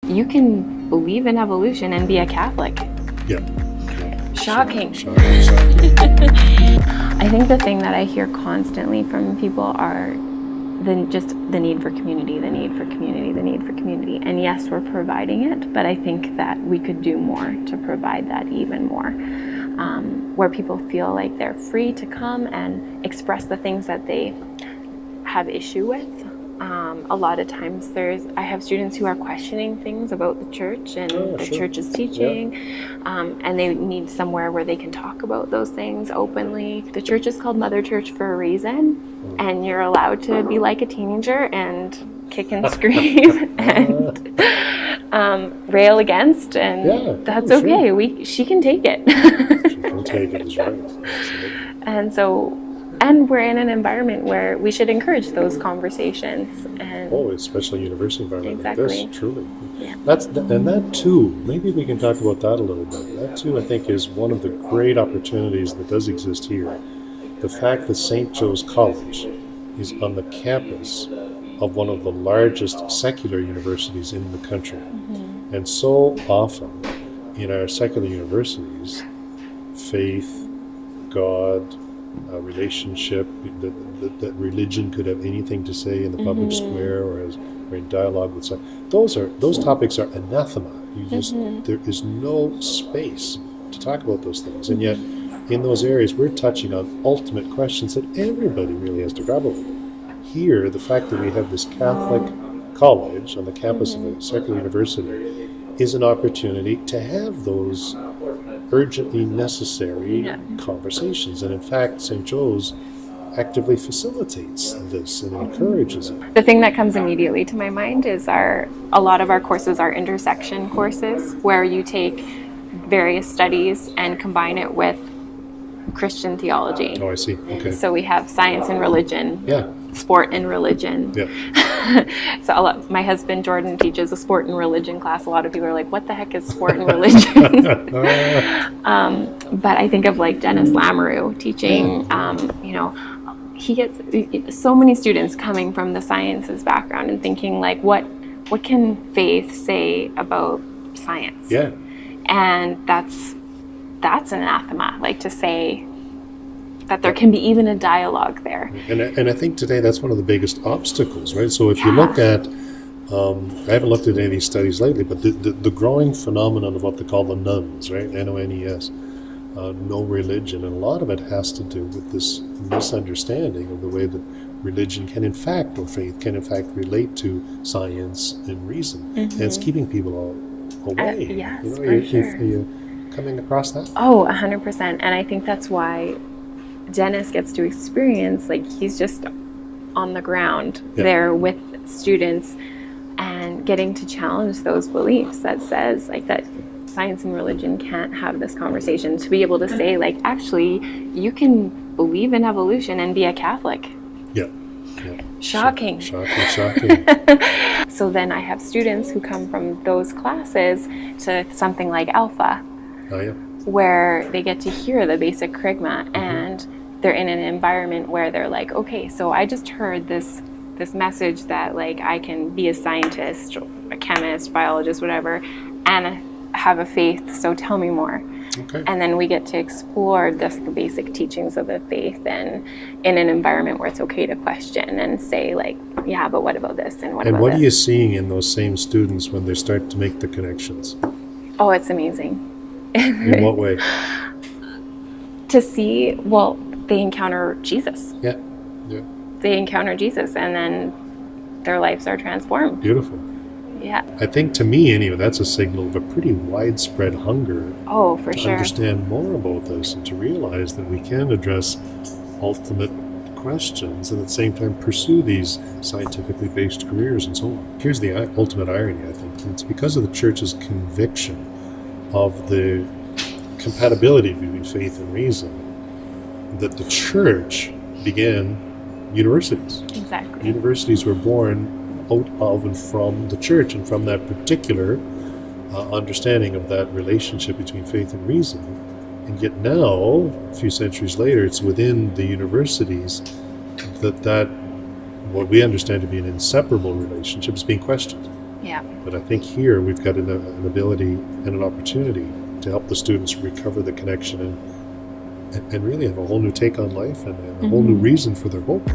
you can believe in evolution and be a Catholic. Yeah. Shocking. Shocking. I think the thing that I hear constantly from people are the need for community, the need for community, the need for community. And yes, we're providing it, but I think that we could do more to provide that even more. Where people feel like they're free to come and express the things that they have issue with. A lot of times I have students who are questioning things about the church and the church's teaching, and they need somewhere where they can talk about those things openly. The church is called Mother Church for a reason, and you're allowed to be like a teenager and kick and scream and rail against, and that's okay. Sure. She can take it. She can take it, is right. Absolutely. And we're in an environment where we should encourage those conversations. And especially university environment exactly. like this, truly. Yeah. And that too, maybe we can talk about that a little bit. That too, I think, is one of the great opportunities that does exist here. The fact that St. Joe's College is on the campus of one of the largest secular universities in the country. Mm-hmm. And so often in our secular universities, faith, God, relationship, that religion could have anything to say in the public square or in dialogue with some. Those topics are anathema. There is no space to talk about those things. And yet, in those areas, we're touching on ultimate questions that everybody really has to grapple with. Here, the fact that we have this Catholic college on the campus of a secular university is an opportunity to have those urgently necessary conversations. And in fact, St. Joe's actively facilitates this and encourages it. The thing that comes immediately to my mind is a lot of our courses are intersection courses where you take various studies and combine it with Christian theology. Oh, I see. Okay. So we have science and religion, sport and religion. Yeah. So my husband Jordan teaches a sport and religion class. A lot of people are like, what the heck is sport and religion? But I think of like Dennis Lamoureux teaching, he gets so many students coming from the sciences background and thinking like, what can faith say about science? Yeah. And that's an anathema, like to say that there can be even a dialogue there. And I think today that's one of the biggest obstacles, right? So if you look at, I haven't looked at any of these studies lately, but the growing phenomenon of what they call the nones, right? N-O-N-E-S, no religion. And a lot of it has to do with this misunderstanding of the way that religion can in fact, or faith can in fact relate to science and reason. And it's keeping people away. Yes, for sure. Are you coming across that? Oh, 100%. And I think that's why Dennis gets to experience, like he's just on the ground there with students and getting to challenge those beliefs that says like that science and religion can't have this conversation, to be able to say like, actually, you can believe in evolution and be a Catholic. Yeah. Shocking. Shocking. So then I have students who come from those classes to something like Alpha. Oh, yeah. Where they get to hear the basic kerygma and they're in an environment where they're like, okay, so I just heard this message that like I can be a scientist, a chemist, biologist, whatever, and have a faith, so tell me more. Okay. And then we get to explore the basic teachings of the faith and in an environment where it's okay to question and say like, yeah, but what about this and what about this? And what are you seeing in those same students when they start to make the connections? Oh, it's amazing. In what way? To see, they encounter Jesus. Yeah. They encounter Jesus and then their lives are transformed. Beautiful. Yeah. I think to me, anyway, that's a signal of a pretty widespread hunger to understand more about this and to realize that we can address ultimate questions and at the same time pursue these scientifically based careers and so on. Here's the ultimate irony, I think. It's because of the church's conviction of the compatibility between faith and reason that the church began universities. Exactly. Universities were born out of and from the church, and from that particular understanding of that relationship between faith and reason. And yet now, a few centuries later, it's within the universities that what we understand to be an inseparable relationship is being questioned. Yeah. But I think here we've got an ability and an opportunity to help the students recover the connection and really have a whole new take on life and a whole new reason for their hope.